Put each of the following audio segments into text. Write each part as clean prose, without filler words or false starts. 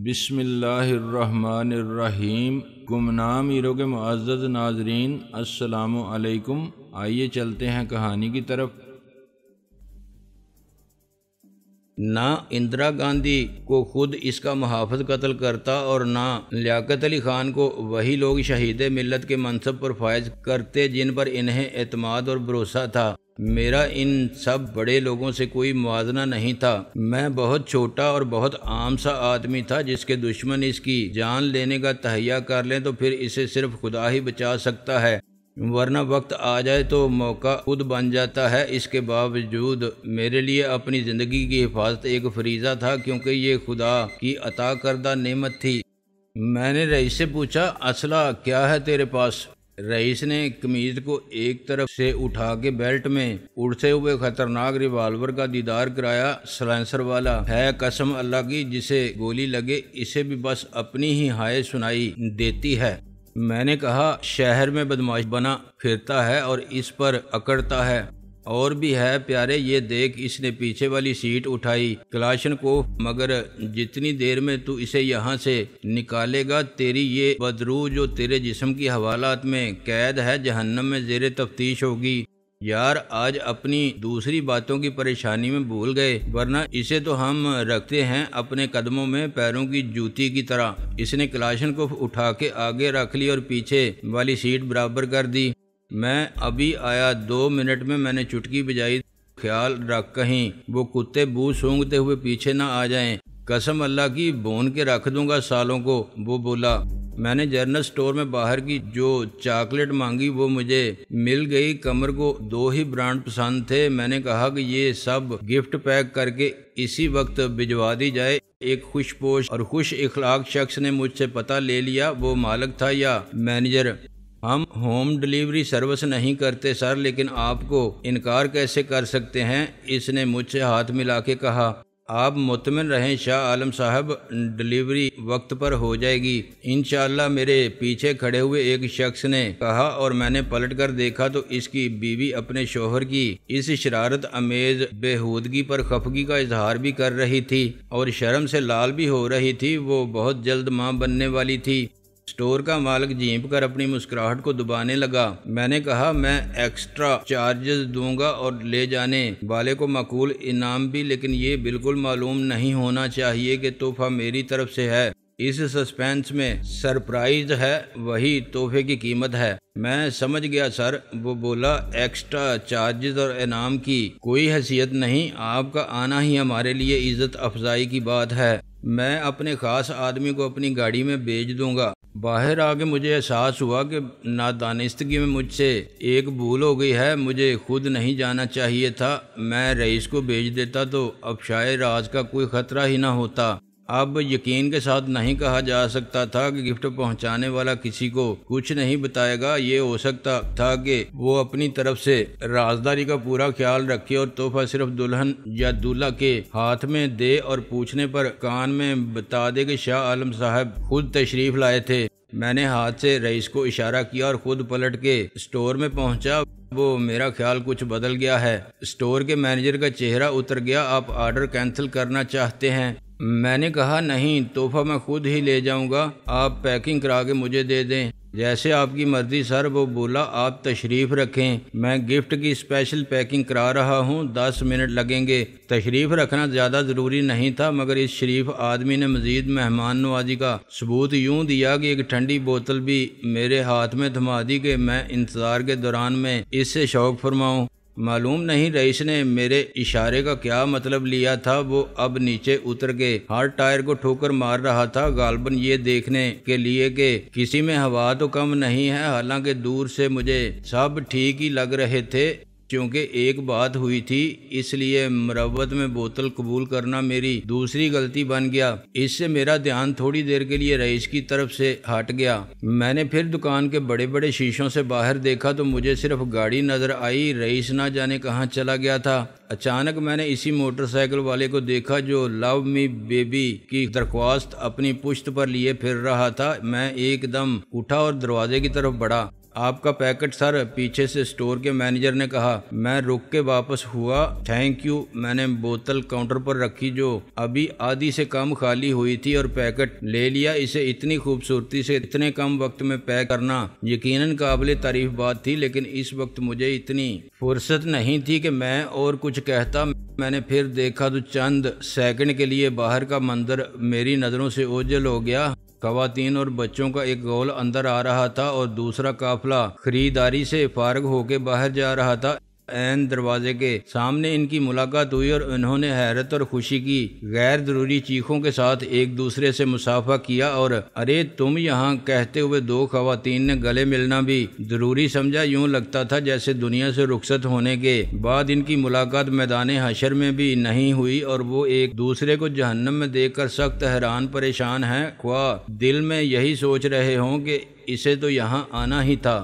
بسم اللہ الرحمن الرحیم۔ گمنام ہیرو کے معزز ناظرین، السلام علیکم۔ آئیے چلتے ہیں کہانی کی طرف۔ نہ اندرا گاندھی کو خود اس کا محافظ قتل کرتا اور نہ لیاقت علی خان کو وہی لوگ شہید ملت کے منصب پر فائز کرتے جن پر انہیں اعتماد اور بھروسہ تھا۔ میرا ان سب بڑے لوگوں سے کوئی موازنہ نہیں تھا۔ میں بہت چھوٹا اور بہت عام سا آدمی تھا جس کے دشمن اس کی جان لینے کا تہیہ کر لیں تو پھر اسے صرف خدا ہی بچا سکتا ہے، ورنہ وقت آ جائے تو موقع خود بن جاتا ہے۔ اس کے باوجود میرے لیے اپنی زندگی کی حفاظت ایک فریضہ تھا، کیونکہ یہ خدا کی عطا کردہ نعمت تھی۔ میں نے رئیس سے پوچھا، اسلحہ کیا ہے تیرے پاس؟ رئیس نے قمیض کو ایک طرف سے اٹھا کے بیلٹ میں اڑتے ہوئے خطرناک ریوالور کا دیدار کرایا۔ سلنسر والا ہے، قسم اللہ کی، جسے گولی لگے اسے بھی بس اپنی ہی ہائے سنائی دیتی ہے۔ میں نے کہا، شہر میں بدماش بنا پھرتا ہے اور اس پر اکڑتا ہے۔ اور بھی ہے پیارے، یہ دیکھ، اس نے پیچھے والی سیٹ اٹھائی، کلاشنکوف، مگر جتنی دیر میں تو اسے یہاں سے نکالے گا تیری یہ بدروح جو تیرے جسم کی حوالات میں قید ہے جہنم میں زیر تفتیش ہوگی۔ یار، آج اپنی دوسری باتوں کی پریشانی میں بھول گئے، ورنہ اسے تو ہم رکھتے ہیں اپنے قدموں میں پیروں کی جوتی کی طرح۔ اس نے کلاشنکوف اٹھا کے آگے رکھ لی اور پیچھے والی سیٹ برابر کر دی۔ میں ابھی آیا، 2 منٹ میں نے چٹکی بجائی، خیال رکھ کہیں وہ کتے بو سونگتے ہوئے پیچھے نہ آ جائیں۔ قسم اللہ کی، بون کے رکھ دوں گا سالوں کو، وہ بولا۔ میں نے جنرل سٹور میں باہر کی جو چاکلیٹ مانگی وہ مجھے مل گئی۔ قمر کو 2 ہی برانڈ پسند تھے۔ میں نے کہا کہ یہ سب گفٹ پیک کر کے اسی وقت بھجوا دی جائے۔ ایک خوش پوش اور خوش اخلاق شخص نے مجھ سے پتہ لے لیا، وہ مالک تھا یا مینیجر۔ ہم ہوم ڈلیوری سروس نہیں کرتے سر، لیکن آپ کو انکار کیسے کر سکتے ہیں؟ اس نے مجھ سے ہاتھ ملا کے کہا۔ آپ مطمئن رہیں شاہ عالم صاحب، ڈلیوری وقت پر ہو جائے گی انشاءاللہ، میرے پیچھے کھڑے ہوئے ایک شخص نے کہا، اور میں نے پلٹ کر دیکھا تو اس کی بیوی اپنے شوہر کی اس شرارت امیز بےہودگی پر خفگی کا اظہار بھی کر رہی تھی اور شرم سے لال بھی ہو رہی تھی۔ وہ بہت جلد ماں بننے والی تھی۔ سٹور کا مالک جھینپ کر اپنی مسکراہٹ کو دبانے لگا۔ میں نے کہا، میں ایکسٹرا چارجز دوں گا اور لے جانے والے کو معقول انعام بھی، لیکن یہ بالکل معلوم نہیں ہونا چاہیے کہ تحفہ میری طرف سے ہے۔ اس سسپینس میں سرپرائز ہے، وہی تحفے کی قیمت ہے۔ میں سمجھ گیا سر، وہ بولا۔ ایکسٹرا چارجز اور انعام کی کوئی حیثیت نہیں، آپ کا آنا ہی ہمارے لیے عزت افزائی کی بات ہے۔ میں اپنے خاص آدمی کو اپنی گاڑی میں بھیج دوں گا۔ باہر آ کے مجھے احساس ہوا کہ نادانستگی میں مجھ سے ایک بھول ہو گئی ہے، مجھے خود نہیں جانا چاہیے تھا۔ میں رئیس کو بھیج دیتا تو افشائے راز کا کوئی خطرہ ہی نہ ہوتا۔ اب یقین کے ساتھ نہیں کہا جا سکتا تھا کہ گفٹ پہنچانے والا کسی کو کچھ نہیں بتائے گا۔ یہ ہو سکتا تھا کہ وہ اپنی طرف سے رازداری کا پورا خیال رکھے اور تحفہ صرف دلہن یا دولہا کے ہاتھ میں دے اور پوچھنے پر کان میں بتا دے کہ شاہ عالم صاحب خود تشریف لائے تھے۔ میں نے ہاتھ سے رئیس کو اشارہ کیا اور خود پلٹ کے سٹور میں پہنچا۔ وہ میرا خیال کچھ بدل گیا ہے۔ سٹور کے مینیجر کا چہرہ اتر گیا۔ آپ آرڈر کینسل کرنا چاہتے ہیں؟ میں نے کہا، نہیں، تحفہ میں خود ہی لے جاؤں گا، آپ پیکنگ کرا کے مجھے دے دیں۔ جیسے آپ کی مرضی سر، وہ بولا۔ آپ تشریف رکھیں، میں گفٹ کی اسپیشل پیکنگ کرا رہا ہوں، 10 منٹ لگیں گے۔ تشریف رکھنا زیادہ ضروری نہیں تھا، مگر اس شریف آدمی نے مزید مہمان نوازی کا ثبوت یوں دیا کہ ایک ٹھنڈی بوتل بھی میرے ہاتھ میں تھما دی کہ میں انتظار کے دوران میں اس سے شوق فرماؤں۔ معلوم نہیں رئیس نے میرے اشارے کا کیا مطلب لیا تھا۔ وہ اب نیچے اتر کے ہر ٹائر کو ٹھوکر مار رہا تھا، غالباً یہ دیکھنے کے لیے کہ کسی میں ہوا تو کم نہیں ہے، حالانکہ دور سے مجھے سب ٹھیک ہی لگ رہے تھے۔ چونکہ ایک بات ہوئی تھی، اس لیے مروت میں بوتل قبول کرنا میری دوسری غلطی بن گیا۔ اس سے میرا دھیان تھوڑی دیر کے لیے رئیس کی طرف سے ہٹ گیا۔ میں نے پھر دکان کے بڑے بڑے شیشوں سے باہر دیکھا تو مجھے صرف گاڑی نظر آئی، رئیس نہ جانے کہاں چلا گیا تھا۔ اچانک میں نے اسی موٹر سائیکل والے کو دیکھا جو لو می بیبی کی درخواست اپنی پشت پر لیے پھر رہا تھا۔ میں ایک دم اٹھا اور دروازے کی طرف بڑھا۔ آپ کا پیکٹ سر، پیچھے سے اسٹور کے مینیجر نے کہا۔ میں رک کے واپس ہوا۔ Thank you. میں نے بوتل کاؤنٹر پر رکھی جو ابھی آدھی سے کم خالی ہوئی تھی اور پیکٹ لے لیا۔ اسے اتنی خوبصورتی سے اتنے کم وقت میں پیک کرنا یقیناً قابل تعریف بات تھی، لیکن اس وقت مجھے اتنی فرصت نہیں تھی کہ میں اور کچھ کہتا۔ میں نے پھر دیکھا تو چند سیکنڈ کے لیے باہر کا منظر میری نظروں سے اوجھل ہو گیا۔ خواتین اور بچوں کا ایک گول اندر آ رہا تھا اور دوسرا قافلہ خریداری سے فارغ ہو کے باہر جا رہا تھا۔ عین دروازے کے سامنے ان کی ملاقات ہوئی اور انہوں نے حیرت اور خوشی کی غیر ضروری چیخوں کے ساتھ ایک دوسرے سے مصافحہ کیا اور ارے تم یہاں کہتے ہوئے دو خواتین نے گلے ملنا بھی ضروری سمجھا۔ یوں لگتا تھا جیسے دنیا سے رخصت ہونے کے بعد ان کی ملاقات میدان حشر میں بھی نہیں ہوئی اور وہ ایک دوسرے کو جہنم میں دیکھ کر سخت حیران پریشان ہیں، خواہ دل میں یہی سوچ رہے ہوں کہ اسے تو یہاں آنا ہی تھا۔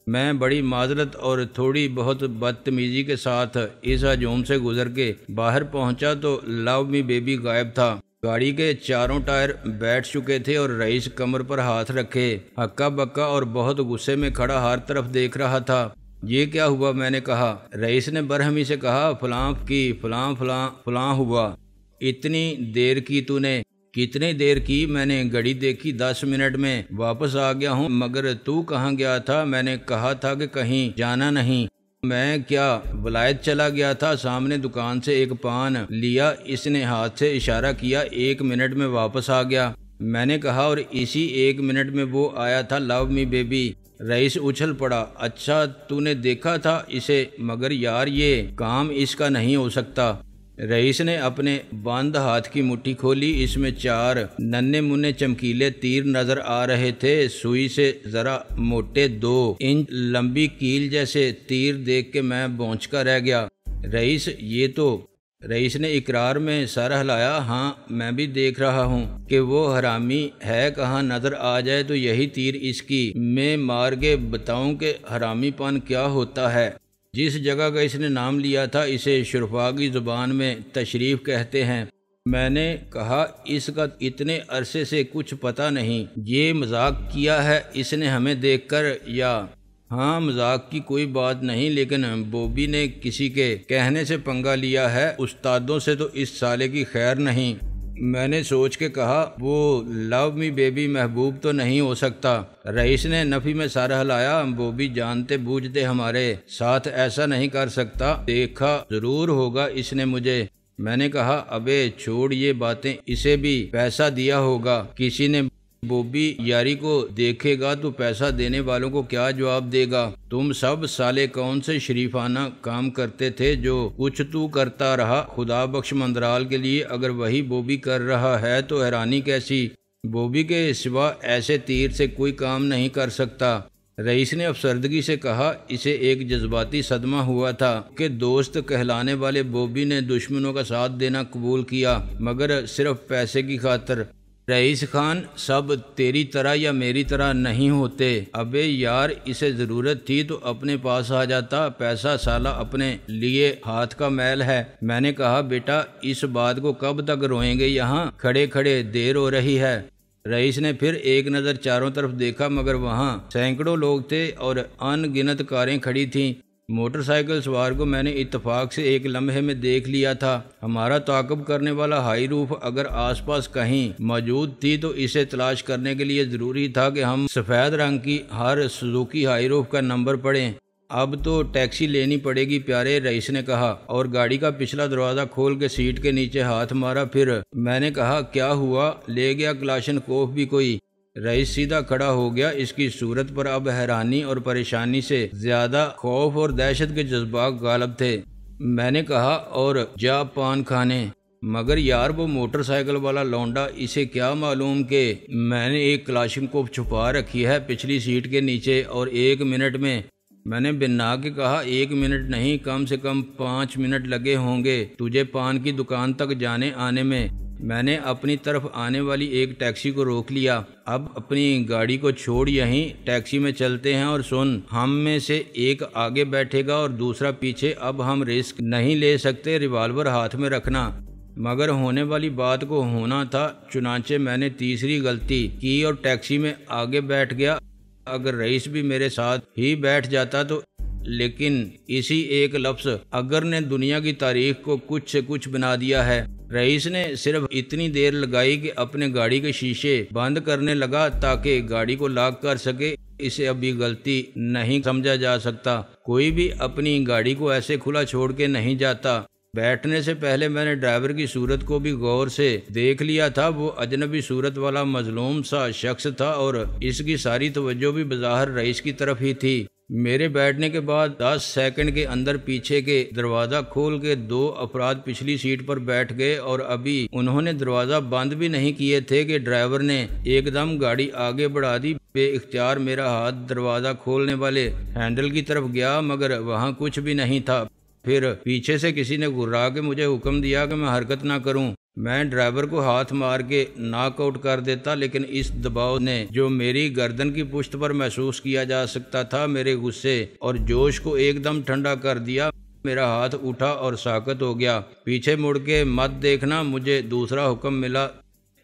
میں بڑی معذرت اور تھوڑی بہت بدتمیزی کے ساتھ اس ہجوم سے گزر کے باہر پہنچا تو لو می بیبی غائب تھا۔ گاڑی کے چاروں ٹائر بیٹھ چکے تھے اور رئیس کمر پر ہاتھ رکھے ہکا بکا اور بہت غصے میں کھڑا ہر طرف دیکھ رہا تھا۔ یہ کیا ہوا؟ میں نے کہا۔ رئیس نے برہمی سے کہا، فلاں کی فلاں فلاں فلاں ہوا۔ اتنی دیر کی تو نے؟ کتنی دیر کی؟ میں نے گھڑی دیکھی، 10 منٹ میں واپس آ گیا ہوں۔ مگر تو کہاں گیا تھا؟ میں نے کہا تھا کہ کہیں جانا نہیں۔ میں کیا ولایت چلا گیا تھا؟ سامنے دکان سے ایک پان لیا، اس نے ہاتھ سے اشارہ کیا، 1 منٹ میں واپس آ گیا۔ میں نے کہا، اور اسی 1 منٹ میں وہ آیا تھا لو می بیبی۔ رئیس اچھل پڑا۔ اچھا تو نے دیکھا تھا اسے؟ مگر یار یہ کام اس کا نہیں ہو سکتا۔ رئیس نے اپنے بند ہاتھ کی مٹھی کھولی، اس میں 4 ننھے منھے چمکیلے تیر نظر آ رہے تھے، سوئی سے ذرا موٹے 2 انچ لمبی کیل جیسے تیر دیکھ کے میں بونچ کا رہ گیا۔ رئیس یہ تو؟ رئیس نے اقرار میں سر ہلایا۔ ہاں میں بھی دیکھ رہا ہوں کہ وہ حرامی ہے کہاں، نظر آ جائے تو یہی تیر اس کی میں مار کے بتاؤں کہ حرامی پن کیا ہوتا ہے۔ جس جگہ کا اس نے نام لیا تھا اسے شرفا کی زبان میں تشریف کہتے ہیں۔ میں نے کہا، اس کا اتنے عرصے سے کچھ پتہ نہیں۔ یہ مذاق کیا ہے اس نے ہمیں دیکھ کر یا؟ ہاں مذاق کی کوئی بات نہیں، لیکن بوبی نے کسی کے کہنے سے پنگا لیا ہے، استادوں سے تو اس سالے کی خیر نہیں۔ میں نے سوچ کے کہا، وہ لو می بیبی محبوب تو نہیں ہو سکتا؟ رئیس نے نفی میں سر ہلایا۔ بوبی جانتے بوجھتے ہمارے ساتھ ایسا نہیں کر سکتا، دیکھا ضرور ہوگا اس نے مجھے۔ میں نے کہا، ابے چھوڑ یہ باتیں، اسے بھی پیسہ دیا ہوگا کسی نے۔ بوبی یاری کو دیکھے گا تو پیسہ دینے والوں کو کیا جواب دے گا؟ تم سب سالے کون سے شریفانہ کام کرتے تھے جو کچھ تو کرتا رہا؟ خدا بخش مندرال کے لیے اگر وہی بوبی کر رہا ہے تو حیرانی کیسی؟ بوبی کے سوا ایسے تیر سے کوئی کام نہیں کر سکتا۔ رئیس نے افسردگی سے کہا۔ اسے ایک جذباتی صدمہ ہوا تھا کہ دوست کہلانے والے بوبی نے دشمنوں کا ساتھ دینا قبول کیا، مگر صرف پیسے کی خاطر۔ رئیس خان، سب تیری طرح یا میری طرح نہیں ہوتے۔ ابے یار اسے ضرورت تھی تو اپنے پاس آ جاتا، پیسہ سالہ اپنے لیے ہاتھ کا میل ہے۔ میں نے کہا، بیٹا اس بات کو کب تک روئیں گے؟ یہاں کھڑے کھڑے دیر ہو رہی ہے۔ رئیس نے پھر ایک نظر چاروں طرف دیکھا، مگر وہاں سینکڑوں لوگ تھے اور ان گنت کاریں کھڑی تھیں۔ موٹر سائیکل سوار کو میں نے اتفاق سے ایک لمحے میں دیکھ لیا تھا۔ ہمارا تعاقب کرنے والا ہائی روف اگر آس پاس کہیں موجود تھی تو اسے تلاش کرنے کے لیے ضروری تھا کہ ہم سفید رنگ کی ہر سوزوکی ہائی روف کا نمبر پڑھیں۔ اب تو ٹیکسی لینی پڑے گی پیارے، رئیس نے کہا اور گاڑی کا پچھلا دروازہ کھول کے سیٹ کے نیچے ہاتھ مارا۔ پھر میں نے کہا، کیا ہوا؟ لے گیا کلاشن کوف بھی کوئی؟ رئیس سیدھا کھڑا ہو گیا۔ اس کی صورت پر اب حیرانی اور پریشانی سے زیادہ خوف اور دہشت کے جذبات غالب تھے۔ میں نے کہا، اور جا پان کھانے؟ مگر یار وہ موٹر سائیکل والا لونڈا، اسے کیا معلوم کہ میں نے ایک کلاشنکوف چھپا رکھی ہے پچھلی سیٹ کے نیچے؟ اور 1 منٹ میں نے بنا کے کہا، 1 منٹ نہیں، کم سے کم 5 منٹ لگے ہوں گے تجھے پان کی دکان تک جانے آنے میں۔ میں نے اپنی طرف آنے والی ایک ٹیکسی کو روک لیا۔ اب اپنی گاڑی کو چھوڑ یہیں ٹیکسی میں چلتے ہیں، اور سن، ہم میں سے ایک آگے بیٹھے گا اور دوسرا پیچھے۔ اب ہم رسک نہیں لے سکتے، ریوالور ہاتھ میں رکھنا۔ مگر ہونے والی بات کو ہونا تھا، چنانچہ میں نے تیسری غلطی کی اور ٹیکسی میں آگے بیٹھ گیا۔ اگر رئیس بھی میرے ساتھ ہی بیٹھ جاتا تو، لیکن اسی ایک لفظ اگر نے دنیا کی تاریخ کو کچھ سے کچھ بنا دیا ہے۔ رئیس نے صرف اتنی دیر لگائی کہ اپنے گاڑی کے شیشے بند کرنے لگا تاکہ گاڑی کو لاک کر سکے۔ اسے ابھی غلطی نہیں سمجھا جا سکتا، کوئی بھی اپنی گاڑی کو ایسے کھلا چھوڑ کے نہیں جاتا۔ بیٹھنے سے پہلے میں نے ڈرائیور کی صورت کو بھی غور سے دیکھ لیا تھا۔ وہ اجنبی صورت والا مظلوم سا شخص تھا اور اس کی ساری توجہ بھی بظاہر رئیس کی طرف ہی تھی۔ میرے بیٹھنے کے بعد 10 سیکنڈ کے اندر پیچھے کے دروازہ کھول کے 2 افراد پچھلی سیٹ پر بیٹھ گئے اور ابھی انہوں نے دروازہ بند بھی نہیں کیے تھے کہ ڈرائیور نے ایک دم گاڑی آگے بڑھا دی۔ بے اختیار میرا ہاتھ دروازہ کھولنے والے ہینڈل کی طرف گیا مگر وہاں کچھ بھی نہیں تھا۔ پھر پیچھے سے کسی نے گھرا کے مجھے حکم دیا کہ میں حرکت نہ کروں۔ میں ڈرائیور کو ہاتھ مار کے ناک آؤٹ کر دیتا، لیکن اس دباؤ نے جو میری گردن کی پشت پر محسوس کیا جا سکتا تھا میرے غصے اور جوش کو ایک دم ٹھنڈا کر دیا۔ میرا ہاتھ اٹھا اور ساکت ہو گیا۔ پیچھے مڑ کے مت دیکھنا۔ مجھے دوسرا حکم ملا،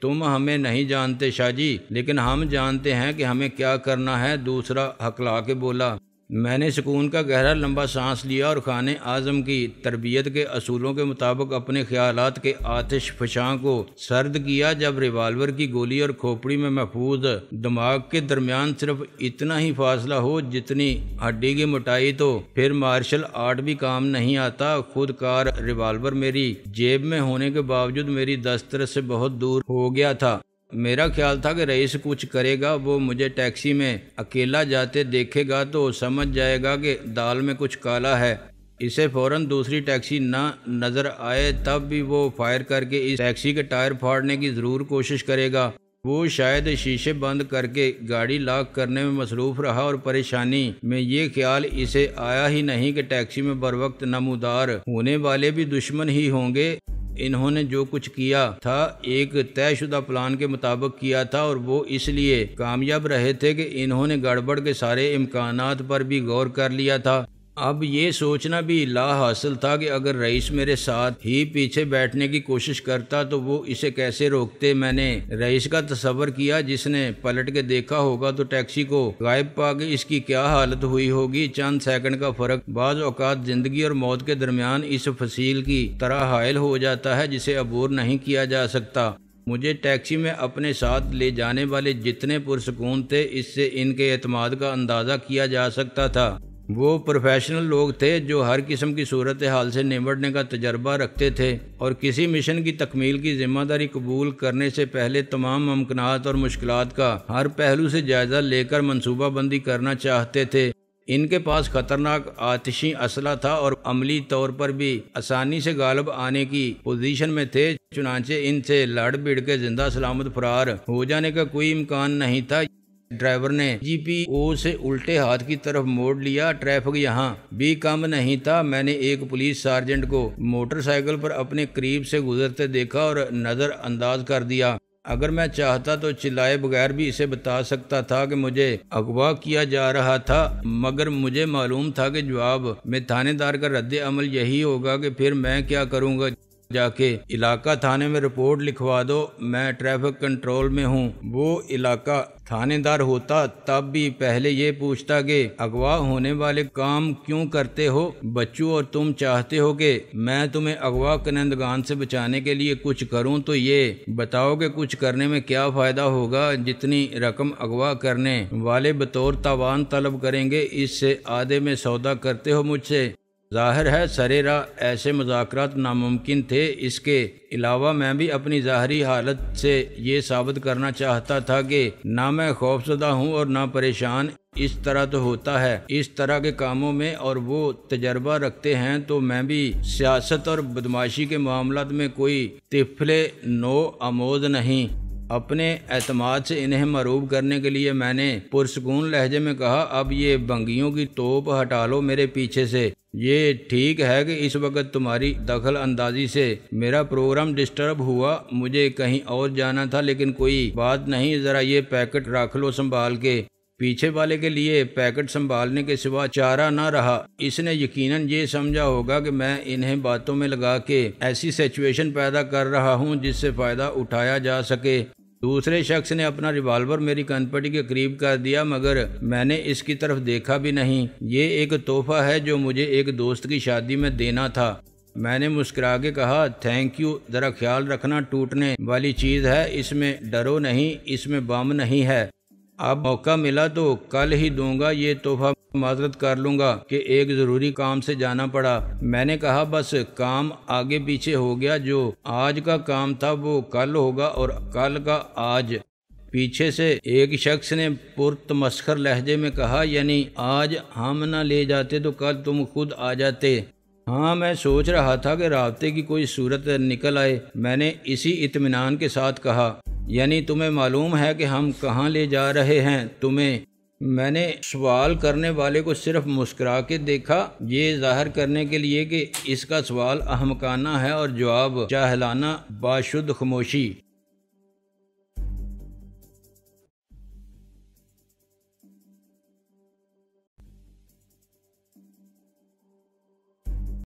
تم ہمیں نہیں جانتے شاہ جی، لیکن ہم جانتے ہیں کہ ہمیں کیا کرنا ہے، دوسرا ہکلا کے بولا۔ میں نے سکون کا گہرا لمبا سانس لیا اور خانہ اعظم کی تربیت کے اصولوں کے مطابق اپنے خیالات کے آتش فشاں کو سرد کیا۔ جب ریوالور کی گولی اور کھوپڑی میں محفوظ دماغ کے درمیان صرف اتنا ہی فاصلہ ہو جتنی ہڈی کی موٹائی، تو پھر مارشل آرٹ بھی کام نہیں آتا۔ خود کار ریوالور میری جیب میں ہونے کے باوجود میری دسترس سے بہت دور ہو گیا تھا۔ میرا خیال تھا کہ رئیس کچھ کرے گا، وہ مجھے ٹیکسی میں اکیلا جاتے دیکھے گا تو سمجھ جائے گا کہ دال میں کچھ کالا ہے۔ اسے فوراً دوسری ٹیکسی نہ نظر آئے تب بھی وہ فائر کر کے اس ٹیکسی کے ٹائر پھاڑنے کی ضرور کوشش کرے گا۔ وہ شاید شیشے بند کر کے گاڑی لاک کرنے میں مصروف رہا اور پریشانی میں یہ خیال اسے آیا ہی نہیں کہ ٹیکسی میں بروقت نمودار ہونے والے بھی دشمن ہی ہوں گے۔ انہوں نے جو کچھ کیا تھا ایک طے شدہ پلان کے مطابق کیا تھا اور وہ اس لیے کامیاب رہے تھے کہ انہوں نے گڑبڑ کے سارے امکانات پر بھی غور کر لیا تھا۔ اب یہ سوچنا بھی لا حاصل تھا کہ اگر رئیس میرے ساتھ ہی پیچھے بیٹھنے کی کوشش کرتا تو وہ اسے کیسے روکتے۔ میں نے رئیس کا تصور کیا، جس نے پلٹ کے دیکھا ہوگا تو ٹیکسی کو غائب پا کے اس کی کیا حالت ہوئی ہوگی۔ چند سیکنڈ کا فرق بعض اوقات زندگی اور موت کے درمیان اس فصیل کی طرح حائل ہو جاتا ہے جسے عبور نہیں کیا جا سکتا۔ مجھے ٹیکسی میں اپنے ساتھ لے جانے والے جتنے پرسکون تھے اس سے ان کے اعتماد کا اندازہ کیا جا سکتا تھا۔ وہ پروفیشنل لوگ تھے جو ہر قسم کی صورتحال سے نمٹنے کا تجربہ رکھتے تھے اور کسی مشن کی تکمیل کی ذمہ داری قبول کرنے سے پہلے تمام ممکنات اور مشکلات کا ہر پہلو سے جائزہ لے کر منصوبہ بندی کرنا چاہتے تھے۔ ان کے پاس خطرناک آتشی اسلحہ تھا اور عملی طور پر بھی آسانی سے غالب آنے کی پوزیشن میں تھے، چنانچہ ان سے لڑ بھڑ کے زندہ سلامت فرار ہو جانے کا کوئی امکان نہیں تھا۔ ڈرائیور نے جی پی او سے الٹے ہاتھ کی طرف موڑ لیا۔ ٹریفک یہاں بھی کم نہیں تھا۔ میں نے ایک پولیس سارجنٹ کو موٹر سائیکل پر اپنے قریب سے گزرتے دیکھا اور نظر انداز کر دیا۔ اگر میں چاہتا تو چلائے بغیر بھی اسے بتا سکتا تھا کہ مجھے اغوا کیا جا رہا تھا، مگر مجھے معلوم تھا کہ جواب میں تھانے دار کا رد عمل یہی ہوگا کہ پھر میں کیا کروں گا، جا کے علاقہ تھانے میں رپورٹ لکھوا دو، میں ٹریفک کنٹرول میں ہوں۔ وہ علاقہ تھانے دار ہوتا تب بھی پہلے یہ پوچھتا کہ اغوا ہونے والے کام کیوں کرتے ہو بچوں، اور تم چاہتے ہو کہ میں تمہیں اغوا کنندگان سے بچانے کے لیے کچھ کروں تو یہ بتاؤ کہ کچھ کرنے میں کیا فائدہ ہوگا۔ جتنی رقم اغوا کرنے والے بطور تاوان طلب کریں گے اس سے آدھے میں سودا کرتے ہو مجھ سے۔ ظاہر ہے سرے راہ ایسے مذاکرات ناممکن تھے۔ اس کے علاوہ میں بھی اپنی ظاہری حالت سے یہ ثابت کرنا چاہتا تھا کہ نہ میں خوفزدہ ہوں اور نہ پریشان۔ اس طرح تو ہوتا ہے اس طرح کے کاموں میں، اور وہ تجربہ رکھتے ہیں، تو میں بھی سیاست اور بدماشی کے معاملات میں کوئی طفل نو آموز نہیں۔ اپنے اعتماد سے انہیں مروب کرنے کے لیے میں نے پرسکون لہجے میں کہا، اب یہ بنگیوں کی توپ ہٹا لو میرے پیچھے سے۔ یہ ٹھیک ہے کہ اس وقت تمہاری دخل اندازی سے میرا پروگرام ڈسٹرب ہوا، مجھے کہیں اور جانا تھا، لیکن کوئی بات نہیں، ذرا یہ پیکٹ رکھ لو سنبھال کے۔ پیچھے والے کے لیے پیکٹ سنبھالنے کے سوا چارہ نہ رہا۔ اس نے یقیناً یہ سمجھا ہوگا کہ میں انہیں باتوں میں لگا کے ایسی سچویشن پیدا کر رہا ہوں جس سے فائدہ اٹھایا جا سکے۔ دوسرے شخص نے اپنا ریوالور میری کن پٹی کے قریب کر دیا مگر میں نے اس کی طرف دیکھا بھی نہیں۔ یہ ایک تحفہ ہے جو مجھے ایک دوست کی شادی میں دینا تھا۔ میں نے مسکرا کے کہا تھینک یو، ذرا خیال رکھنا، ٹوٹنے والی چیز ہے، اس میں ڈرو نہیں، اس میں بم نہیں ہے۔ اب موقع ملا تو کل ہی دوں گا یہ تحفہ، معذرت کر لوں گا کہ ایک ضروری کام سے جانا پڑا۔ میں نے کہا بس کام آگے پیچھے ہو گیا، جو آج کا کام تھا وہ کل ہوگا اور کل کا آج۔ پیچھے سے ایک شخص نے پرتمسخر لہجے میں کہا یعنی آج ہم نہ لے جاتے تو کل تم خود آ جاتے۔ ہاں میں سوچ رہا تھا کہ رابطے کی کوئی صورت نکل آئے۔ میں نے اسی اطمینان کے ساتھ کہا یعنی تمہیں معلوم ہے کہ ہم کہاں لے جا رہے ہیں تمہیں؟ میں نے سوال کرنے والے کو صرف مسکرا کے دیکھا، یہ ظاہر کرنے کے لیے کہ اس کا سوال احمقانہ ہے اور جواب جاہلانہ، باشد خاموشی۔